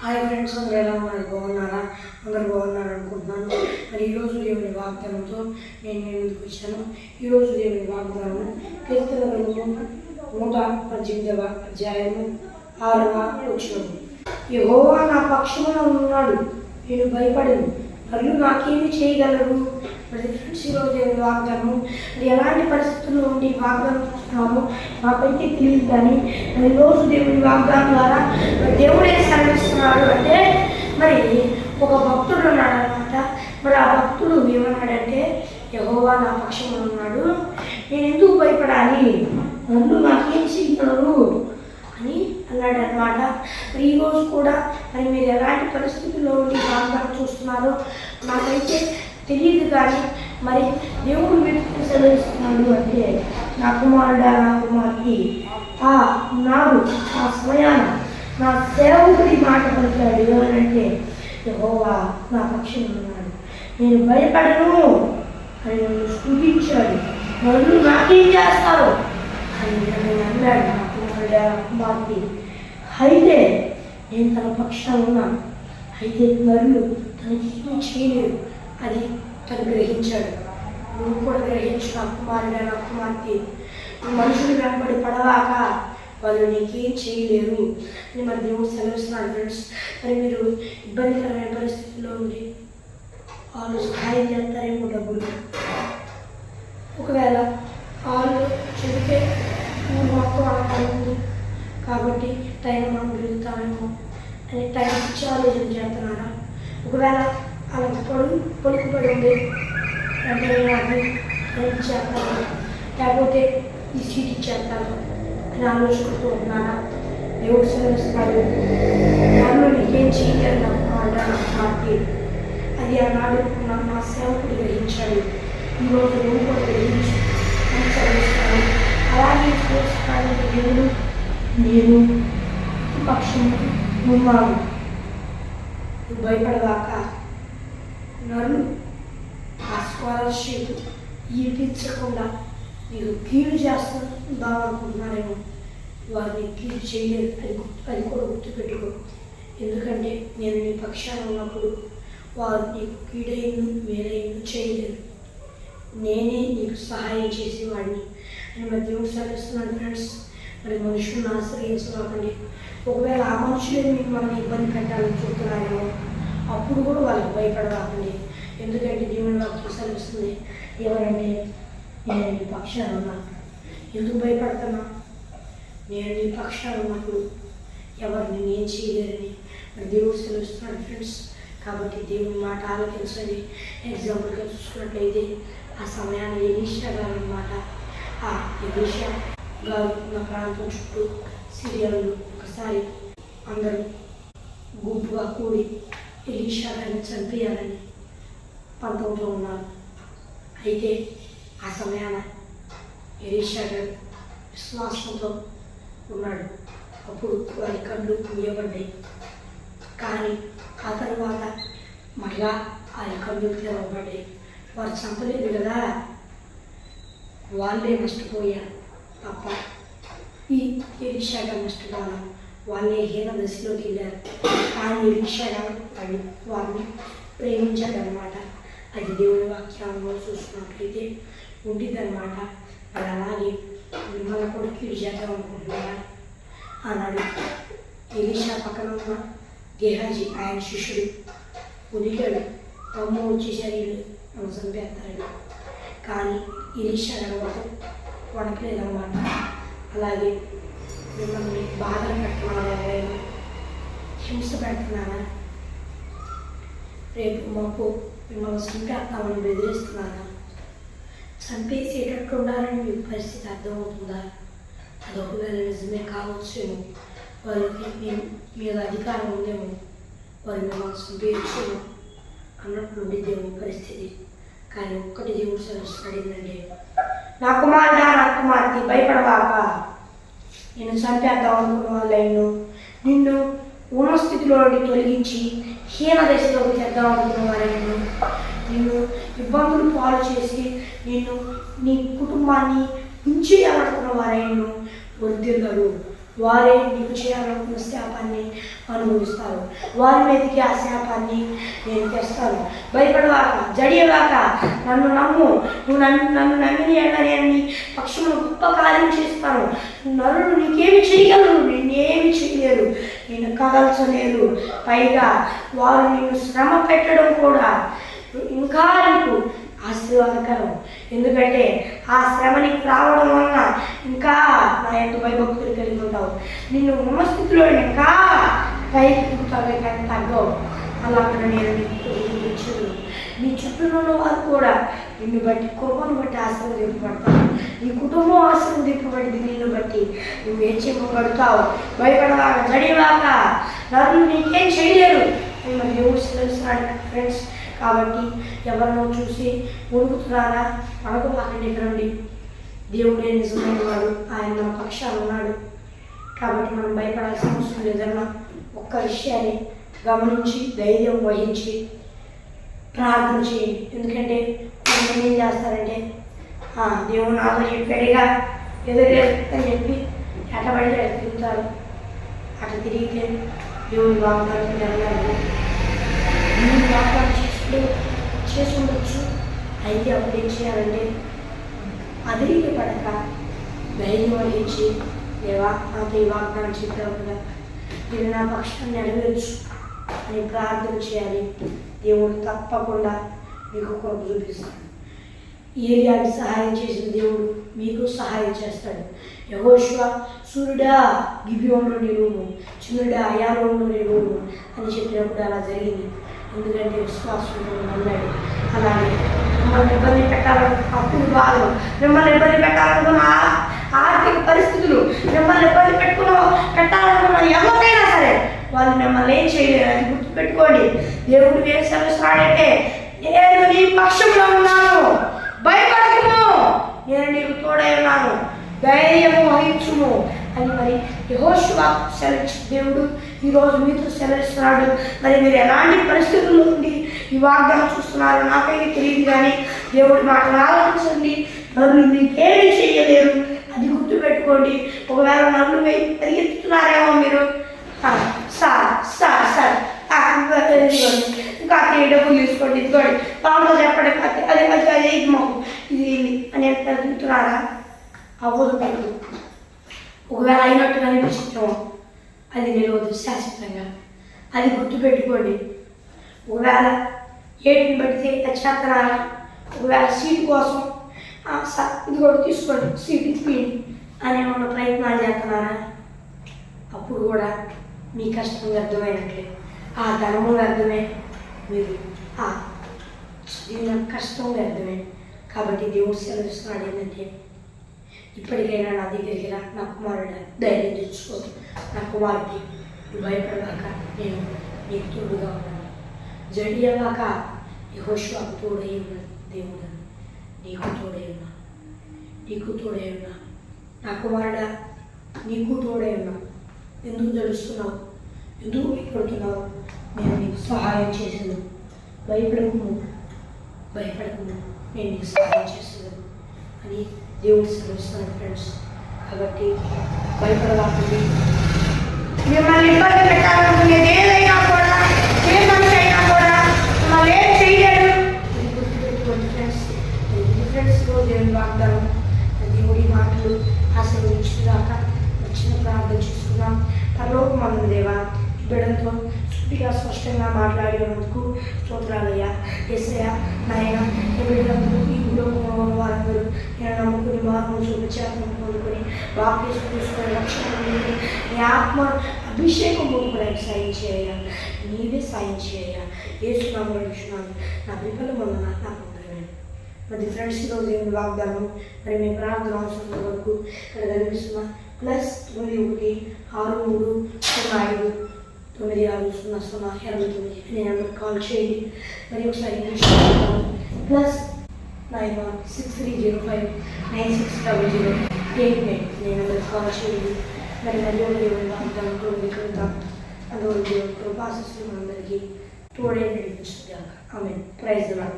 Hi friends, అందరూ ఎలా ఉన్నారు? బాగున్నారా? అందరూ బాగున్నారు అనుకుంటున్నాను. మరి ఈరోజు దేవుని వాగ్దానంతో నేను ముందుకు వచ్చాను. ఈరోజు దేవుని వాగ్దానం కీర్తన గ్రంథము 118వ అధ్యాయము 6వ వచనం. యెహోవా నా పక్షమున ఉన్నాడు, నేను భయపడను, మరియు నాకేమి చేయగలరు? మరి ఫ్రెండ్స్, ఈరోజు దేవుని వాగ్దానం మరి ఎలాంటి పరిస్థితుల్లో ఉండి వాగ్దానం చూస్తున్నామో నాకైతే తెలియదు. కానీ మరి ఈరోజు దేవుని వాగ్దానం ద్వారా మరి దేవుడే సెలవిస్తున్నాడు. అంటే మరి ఒక భక్తుడు ఉన్నాడు అనమాట. మరి ఆ భక్తుడు ఏమన్నాడంటే, యెహోవా నా పక్షమున ఉన్నాడు, నేను ఎందుకు భయపడాలి, నన్ను నాకేం చేయగలరు అని అన్నాడు అనమాట. మరి ఈరోజు కూడా మరి మీరు ఎలాంటి పరిస్థితుల్లో ఉండి వాగ్దానం చూస్తున్నారో నాకైతే తెలియదు. కానీ మరి దేవుడు వ్యక్తిని సెలవిస్తున్నాడు. అంటే నా కుమారుడా, నా కుమార్తె నాడు ఆ సమయాన నా సేవకుడి మాట పలికాడు. ఏమనంటే, యెహోవా నా పక్షంలో ఉన్నాడు, నేను భయపడను అని నన్ను స్తుతించాడు, నన్ను నాకేం చేస్తారు అని నన్ను అన్నాడు. నా కుమారుడా, నా కుమార్తె, అయితే నేను తన పక్షాన ఉన్నాను, అయితే నరులు తనకి ఏం చేయలేరు అది తను గ్రహించాడు. నువ్వు కూడా గ్రహించు నా కుమారుడా, నా కుమార్తె, మనుషులు వెంబడి పడవాక వాళ్ళు నీకేం చేయలేరు అని మరి దేవుడు సెలవిస్తున్నాడు. ఫ్రెండ్స్, మరి మీరు ఇబ్బందికరమైన పరిస్థితుల్లో ఉండి వాళ్ళు సహాయం చేస్తారేమో డబ్బులు, ఒకవేళ వాళ్ళు చెబితే ఊరు మొత్తం ఆడుతుంది కాబట్టి టైం మనం పెరుగుతామేమో అని టైం ఇచ్చి ఆలోచన చేస్తున్నారా? ఒకవేళ వాళ్ళకి పలుకుబడి ఉంది అంటే నాకు ఇచ్చేస్తాను, లేకపోతే ఈ సీట్ ఇచ్చేస్తాను అని ఆలోచిస్తూ ఉన్నారా? దేవుడు సెలవిస్తున్నాడు, నన్ను నీకేం చేయలేదు నా కుమారుడా, నా కుమార్తె. అది ఆనాడు నా సేవకుడు గ్రహించాడు. ఈరోజు నువ్వు కూడా గ్రహించి అని సెలవిస్తాను. అలాగే చూస్తాను, దేవుడు నేను పక్షం ఉన్నాను, నువ్వు భయపడదాక. నన్ను ఆ స్కాలర్షిప్ ఇప్పించకుండా మీరు కీడు చేస్తుందా అనుకుంటున్నారేమో, వారిని కీడు చేయలేదు. అది కూడా గుర్తుపెట్టుకో. ఎందుకంటే నేను నీ పక్షాన ఉన్నప్పుడు వారు నీకు కీడైను మేలైను చేయలేరు, నేనే నీకు సహాయం చేసేవాడిని అని మరి దేవుడు సెలవిస్తున్నాడు. ఫ్రెండ్స్, మరి మనుషులను ఆశ్రయించకండి. ఒకవేళ ఆ మనుషులే మీకు మనం ఇబ్బంది పెట్టాలని చూస్తున్నారేమో, అప్పుడు కూడా వాళ్ళకి భయపడరాకండి. ఎందుకంటే దేవుని వాక్యం సెలవిస్తుంది ఏమనంటే, నేను నీ పక్షాన ఉన్నాను. ఎందుకు భయపడుతున్నా? నేను నీ పక్షాన ఉన్నప్పుడు ఎవరిని నేను చేయలేరని మరి దేవుడు సెలవిస్తున్నాడు. ఫ్రెండ్స్, కాబట్టి దేవుని మాట ఆలోచించండి. ఎగ్జాంపుల్గా చూసుకున్నట్లయితే ఆ సమయాన్ని ఎలీషా గారు అన్నమాట. ఆ ఎలీషా గారు ఉన్న ప్రాంతం చుట్టూ సిరియన్లు ఒకసారి అందరూ గుంపుగా కూడి ఎలీషా గారిని చంపేయాలని పంతంతో ఉన్నారు. అయితే ఆ సమయాన ఎలీషా గారు విశ్వాసంతో ఉన్నాడు. అప్పుడు వారి కళ్ళు మూయబడ్డాయి. కానీ ఆ తర్వాత మళ్ళా ఆ కళ్ళు తెరవబడ్డాయి. వారు చంపలేదు కదా, వాళ్ళే నష్టపోయారు తప్ప ఈ ఎలీషా గారు నష్టపోయారు. వాళ్ళే హీన దశలోకి వెళ్ళారు. కానీ ఎలీషా గారు వారిని ప్రేమించాడనమాట. అది దేవుని వాక్యంలో చూసుకున్నట్లయితే ఉంటుందన్నమాట. అది అలాగే మిమ్మల్ని కూడా కీడు చేద్దాం అనుకుంటున్నారా? అన్నాడు. ఎలీషా పక్కన ఉన్న గేహాజీ ఆయన శిష్యుడు ఉనికాడు, అమ్మ వచ్చేసరి నన్ను చంపేస్తారని. కానీ ఎలీషా గారు వణకలేదన్నమాట. అలాగే మిమ్మల్ని బాధలు పెడుతున్నారా, ఎవరైనా హింస పెడుతున్నారా, రేపు మాకు మిమ్మల్ని చంపేస్తామని బెదిరిస్తున్నారా, చంపేసేటట్టు ఉండాలని మీకు పరిస్థితి అర్థమవుతుందా? అది ఒకవేళ నిజమే కావచ్చేమో, వారికి మీద అధికారం ఉందేమో, వారు మిమ్మల్ని చంపేయచ్చేమో అన్నట్లుండి దేవుని పరిస్థితి. కానీ ఒక్కటి దేవుడు సెలవిస్తున్నాడు ఏంటంటే, నా కుమారుడా, నా కుమార్తె, భయపడవాక, నేను చంపేద్దాం అనుకున్న వాళ్ళను నిన్ను ఉన్న స్థితిలో తొలగించి హీన దశలోకి తెద్దాం అనుకున్న వారైనా, నిన్ను ఇబ్బందులు పాలు చేసి నిన్ను నీ కుటుంబాన్ని ఉంచేయాలనుకున్న వారైనా వృద్ధిల్లాడు. వారే నీకు చేయాలనుకున్న శాపాన్ని అనుభవిస్తారు. వారి మీదకి ఆ శాపాన్ని నేను తెస్తాను. భయపడవాక, జడియవాక, నన్ను నమ్ము. నువ్వు నన్ను నమ్మిని ఎట్లా నేను నీ పక్షంలో గొప్ప కార్యం చేస్తాను. నరులు నీకేమి చేయగలరు? నిన్నేమి చేయలేరు, నిన్ను కదల్చలేరు. పైగా వారు నిన్ను శ్రమ పెట్టడం కూడా ఇంకా నీకు ఆశీర్వాదకరం. ఎందుకంటే ఆ శ్రమ నీకు రావడం వలన ఇంకా నా యొక్క భయభక్తులు కలిగి ఉంటావు. నిన్ను ఉన్న స్థితిలో ఇంకా పైకి కానీ తగ్గవు. అలాగే నేను నీకు ఇచ్చాను. నీ చుట్టూ ఉన్న వారు కూడా నిన్ను బట్టి కోపం బట్టి ఆశీర్వదింపబడతావు. నీ కుటుంబం ఆశీర్వదింపబడింది నిన్ను బట్టి. నువ్వు హెచ్చింపబడతావు. భయపడవాక, జడివాక, నరులు నీకేం చేయలేరు అని మరి దేవుడు సెలవిస్తున్నాడు ఫ్రెండ్స్. కాబట్టి ఎవరినో చూసి మునుగుతున్నారా? పడకపాకండి. ఇక్కడ దేవుడే నిజమైన వాడు, ఆయన మన పక్షాన ఉన్నాడు. కాబట్టి మనం భయపడాల్సిన అవసరం లేదన్నా. ఒక్క విషయాన్ని గమనించి ధైర్యం వహించి ప్రార్థన చేయండి. ఎందుకంటే కొంతమంది ఏం చేస్తారంటే దేవుడు నాతో చెప్పాడుగా ఎదురులేదు అని చెప్పి ఎట్టబడితే తిరుగుతారు. అట్లా తిరిగితే దేవుని వాగ్దానం నెరవేరదు. దేవుని వాగ్దానం చేసి ఉండొచ్చు. అయితే అప్పుడు ఏం చేయాలంటే అదిరికి పడక ధైర్యం వహించి, దేవా నాతో ఈ వాగ్దానం చెప్పావు కదా, నేను నా పక్షాన్ని నెరవేర్చు అని ప్రార్థన చేయాలి. దేవుడు తప్పకుండా మీకు కొరకు చూపిస్తాడు. ఏలియాకి సహాయం చేసిన దేవుడు మీకు సహాయం చేస్తాడు. యెహోషువ సూర్యుడా గిబియోనులో నిలువుము, చంద్రుడా అయాలోనులో నిలువుము అని చెప్పినప్పుడు అలా జరిగింది. ఎందుకంటే విశ్వాసంతో నమ్మాడు. అలాగే మిమ్మల్ని ఇబ్బంది పెట్టాలనుకున్న అప్పుడు బాధలు, మిమ్మల్ని ఇబ్బంది పెట్టాలనుకున్న ఆర్థిక పరిస్థితులు, మిమ్మల్ని ఇబ్బంది పెట్టాలనుకున్న ఎవరికైనా సరే వాళ్ళు మిమ్మల్ని ఏం చేయలేరు. అది గుర్తుపెట్టుకోండి. దేవుడు ఏం సెలవిస్తున్నాడంటే, నేను నీ పక్షంలో ఉన్నాను, భయపడకుము, నేను నీకు తోడై ఉన్నాను, ధైర్యము వహించుము అని మరి యెహోషువ సెలవిచ్చి దేవుడు ఈరోజు మీతో సెలవిస్తున్నాడు. మరి మీరు ఎలాంటి పరిస్థితుల్లో ఉండి ఈ వాగ్దానం చూస్తున్నారు నాకైతే తెలియదు, కానీ దేవుడి మాటలు ఆలోచించండి. నరులు మీకేమీ చేయలేరు, అది గుర్తుపెట్టుకోండి. ఒకవేళ నరులు పరిగెత్తుతున్నారేమో మీరు, సార్ సార్ సార్ ఇంకా డబ్బులు తీసుకోండి, ఇదిగోండి పాములో చెప్పండి, అది అది ఇది మాకు ఇది అని అడుగుతున్నారా? అవ్వదు. మీకు ఒకవేళ అయినట్టుగా అనిపించడం అది నిలవదు శాశ్వతంగా. అది గుర్తుపెట్టుకోండి. ఒకవేళ ఏటిని బట్టి చేస్తున్నారా? ఒకవేళ సీటు కోసం ఇది కూడా తీసుకోండి, సీటు ఇప్పియండి అని ఏమన్నా ప్రయత్నాలు చేస్తున్నారా? అప్పుడు కూడా మీ కష్టం వ్యర్థమైనట్లే, ఆ ధనము వ్యర్థమే, మీరు చదివిన కష్టం వ్యర్థమే. కాబట్టి దేవుడు సెలవిస్తున్నాడు ఏంటంటే, ఇప్పటికైనా నా దగ్గరికి రా, నా కుమారుడు ధైర్యం తెచ్చుకో, నా కుమారుడికి నువ్వు భయపడవాక, నేను నీకు తోడుగా ఉన్నాను. జడియవాక, యెహోషువకు తోడై ఉన్న దేవుడు నీకు తోడై ఉన్నా, నీకు తోడై ఉన్నా. నా కుమారుడా నీకు తోడై ఉన్నా. ఎందుకు జడుస్తున్నావు? ఎందుకు భయపడుతున్నావు? నేను నీకు సహాయం చేసాను. భయపడకుము, భయపడకుము, నేను నీకు సహాయం చేస్తున్నాను అని దేవుడు సెలవిస్తున్నాడు ఫ్రెండ్స్. కాబట్టి భయపడవాకండి. మిమ్మల్ని ఇబ్బంది పెట్టాలనుకునేది ఏదైనా కూడా, ఏ మనిషి అయినా కూడా మిమ్మల్ని ఏం చేయలేడు. ఇది గుర్తుపెట్టుకోండి ఫ్రెండ్స్. ఫ్రెండ్స్లో దేవుని వాగ్దానం, దేవుడి మాటలు ఆశీర్వదించుదాకా వచ్చిన ప్రార్థన చేసుకున్నాం. పరలోకమందు దేవా, బిడ్డలతో సూటిగా స్పష్టంగా మాట్లాడినందుకు స్తోత్రాలయ్యా. యేసయ్యా నాయన, ఈ బిడ్డలందరూ ఈ లోకంలో వారందరూ నేను నమ్ముకుని మార్పును చూపించాలను పొందుకొని బాప్తిసం తీసుకొని రక్షణ పొందుకొని నీ ఆత్మ అభిషేకం పొందుకోవడానికి సాయం చేయ, నీవే సాయం చేయ. యేసు నామములో అడుగుచున్నాను, నా విఫలమున్న నా పొందగలను. మరి ఫ్రెండ్స్ ఈరోజు దేవుని వాగ్దానం మరి మీ ప్రార్థన అవసరం వరకు ఇక్కడ కనిపిస్తున్నా +91 63 05 96 0 అనే నెంబర్కి కాల్ చేయండి. మరి ఒకసారి +91 6305 9600 అనే నెంబర్కి కాల్ చేయండి. మరి దేవుని వాగ్దానంతో వికృతం అందువల్ల దేవుని కృపాశిస్సులు మనందరికీ తోడే నడిపించుగాక. ఆమేన్. Praise the lord.